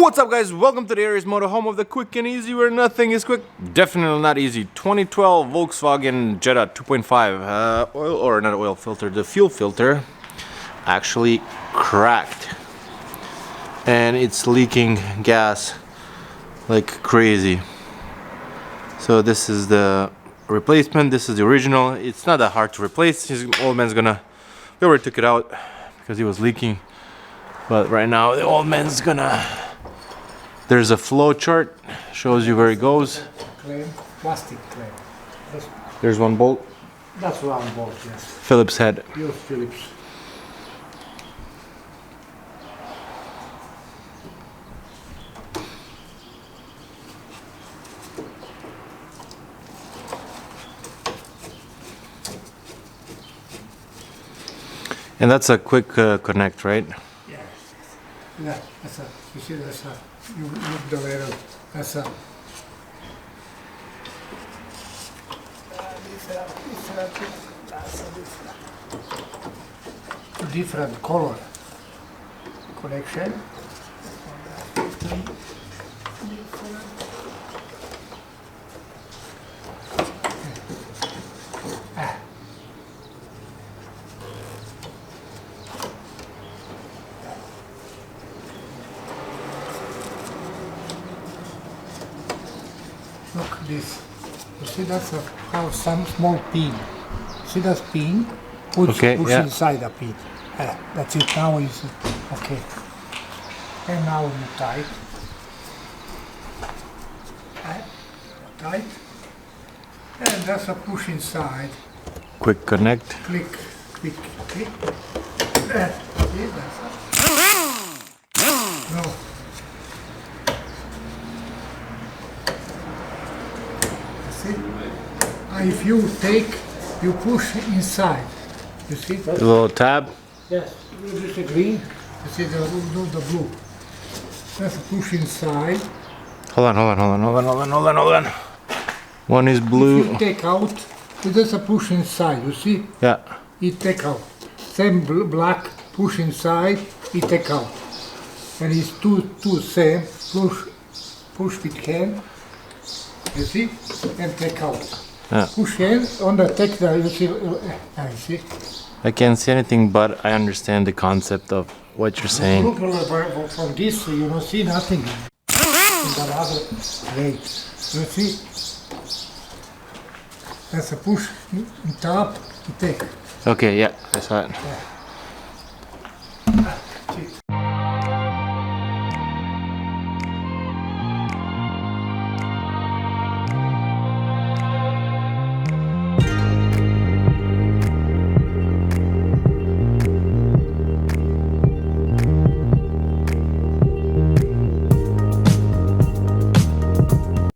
What's up, guys? Welcome to the Aries Motor, home of the quick and easy where nothing is quick. Definitely not easy. 2012 Volkswagen Jetta 2.5 oil, or not oil filter, the fuel filter actually cracked and it's leaking gas like crazy. So this is the replacement, this is the original. It's not that hard to replace. His old man's gonna, we already took it out because he was leaking, but right now the old man's gonna, there's a flow chart, shows you where it goes. Plastic clamp. There's one bolt. That's round bolt, yes. Phillips head. Use Phillips. And that's a quick connect, right? Yes. Yeah, that's a, you see, that's a, you look the letter, that's a, different color connection. Look this. You see that's a, how some small pin. See that pin? Push inside the pin. That's it. Now is okay. And now you tight. Tight. And that's a push inside. Quick connect. Click, click, click. See, that's a, no. See? If you take, you push inside. You see? The little tab. Yes. This is the green. You see the blue. That's a push inside. Hold on. One is blue. If you take out, that's a push inside. You see? Yeah. It take out. Same black push inside. It take out. And it's two same push with hand. You see? And take out. Yeah. Push hand on the take the, you see? I can't see anything, but I understand the concept of what you're saying. Look from this, you don't see nothing. In the other way. You see? That's a push in top to take. Okay, yeah, I saw it. Yeah.